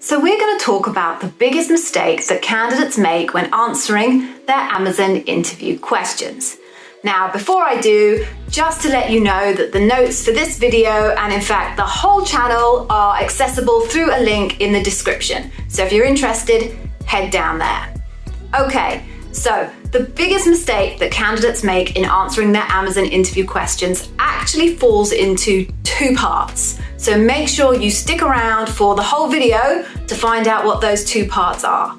So we're going to talk about the biggest mistakes that candidates make when answering their Amazon interview questions. Now, before I do, just to let you know that the notes for this video and in fact the whole channel are accessible through a link in the description. So if you're interested, head down there. Okay, so the biggest mistake that candidates make in answering their Amazon interview questions actually falls into two parts. So make sure you stick around for the whole video to find out what those two parts are.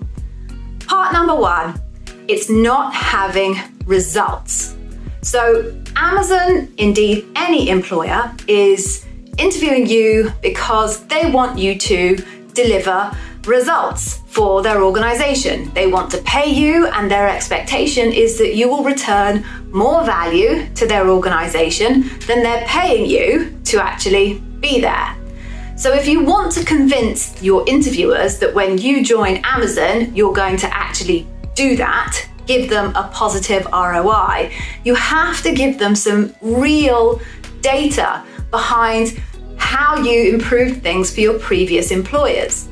Part number one, it's not having results. So Amazon, indeed any employer, is interviewing you because they want you to deliver results for their organization. They want to pay you, and their expectation is that you will return more value to their organization than they're paying you to actually be there. So if you want to convince your interviewers that when you join Amazon, you're going to actually do that, give them a positive ROI, you have to give them some real data behind how you improved things for your previous employers.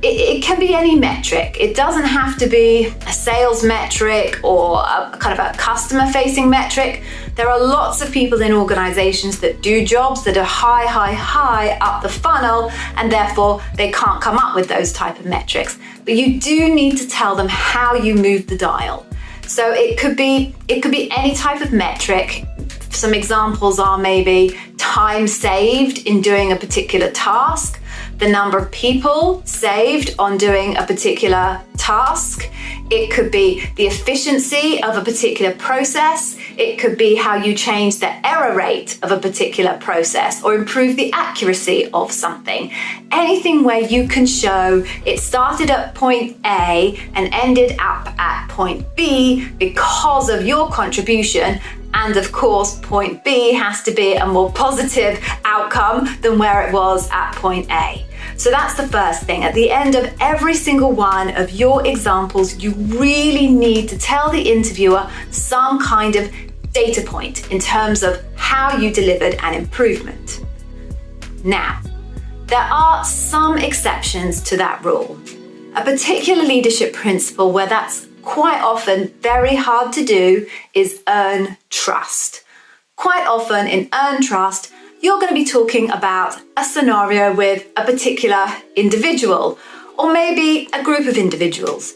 It can be any metric. It doesn't have to be a sales metric or a kind of a customer-facing metric. There are lots of people in organizations that do jobs that are high up the funnel, and therefore they can't come up with those type of metrics. But you do need to tell them how you move the dial. So it could be any type of metric. Some examples are maybe time saved in doing a particular task, the number of people saved on doing a particular task. It could be the efficiency of a particular process. It could be how you change the error rate of a particular process or improve the accuracy of something. Anything where you can show it started at point A and ended up at point B because of your contribution. And of course, point B has to be a more positive outcome than where it was at point A. So that's the first thing. At the end of every single one of your examples, you really need to tell the interviewer some kind of data point in terms of how you delivered an improvement. Now, there are some exceptions to that rule. A particular leadership principle where that's quite often very hard to do is earn trust. Quite often in earn trust, you're going to be talking about a scenario with a particular individual or maybe a group of individuals.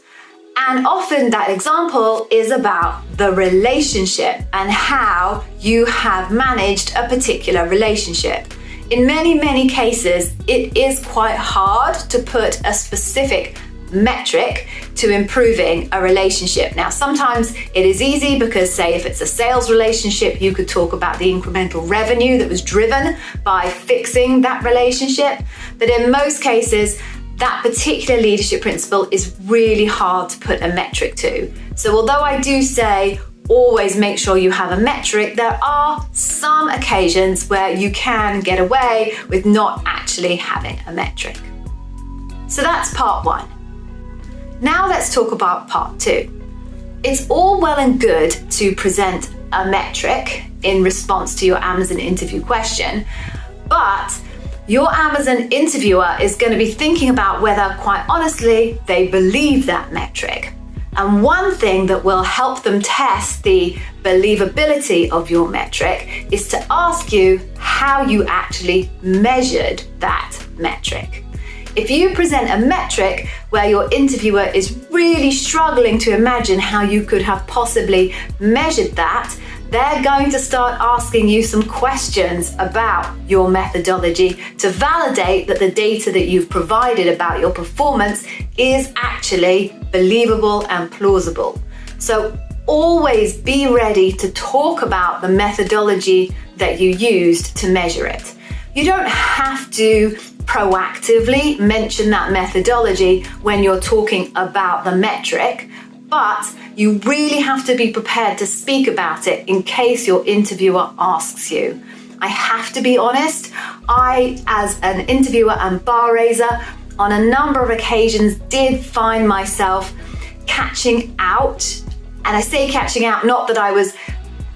And often that example is about the relationship and how you have managed a particular relationship. In many cases, it is quite hard to put a specific metric to improving a relationship. Now, sometimes it is easy because, say, if it's a sales relationship, you could talk about the incremental revenue that was driven by fixing that relationship. But in most cases, that particular leadership principle is really hard to put a metric to. So although I do say always make sure you have a metric, there are some occasions where you can get away with not actually having a metric. So that's part one. Now let's talk about part two. It's all well and good to present a metric in response to your Amazon interview question, but your Amazon interviewer is going to be thinking about whether, quite honestly, they believe that metric. And one thing that will help them test the believability of your metric is to ask you how you actually measured that metric. If you present a metric where your interviewer is really struggling to imagine how you could have possibly measured that, they're going to start asking you some questions about your methodology to validate that the data that you've provided about your performance is actually believable and plausible. So always be ready to talk about the methodology that you used to measure it. You don't have to proactively mention that methodology when you're talking about the metric, but you really have to be prepared to speak about it in case your interviewer asks you. I have to be honest, I, as an interviewer and bar raiser, on a number of occasions did find myself catching out. And I say catching out, not that I was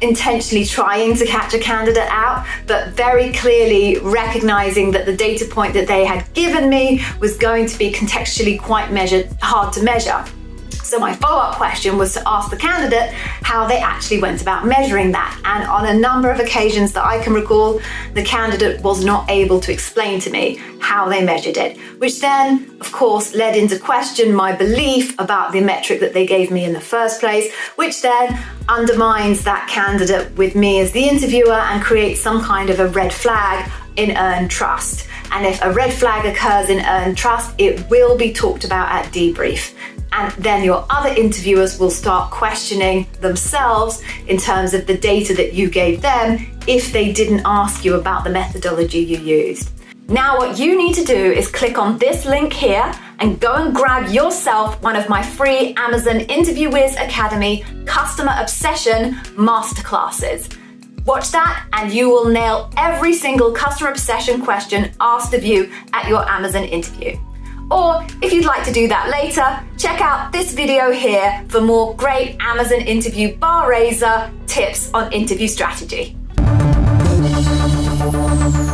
intentionally trying to catch a candidate out, but very clearly recognizing that the data point that they had given me was going to be contextually quite hard to measure. So my follow-up question was to ask the candidate how they actually went about measuring that. And on a number of occasions that I can recall, the candidate was not able to explain to me how they measured it, which then, of course, led into question my belief about the metric that they gave me in the first place, which then undermines that candidate with me as the interviewer and creates some kind of a red flag in earned trust. And if a red flag occurs in earned trust, it will be talked about at debrief. And then your other interviewers will start questioning themselves in terms of the data that you gave them if they didn't ask you about the methodology you used. Now what you need to do is click on this link here and go and grab yourself one of my free Amazon Interview Wiz Academy Customer Obsession Masterclasses. Watch that and you will nail every single customer obsession question asked of you at your Amazon interview. Or if you'd like to do that later, check out this video here for more great Amazon interview bar raiser tips on interview strategy.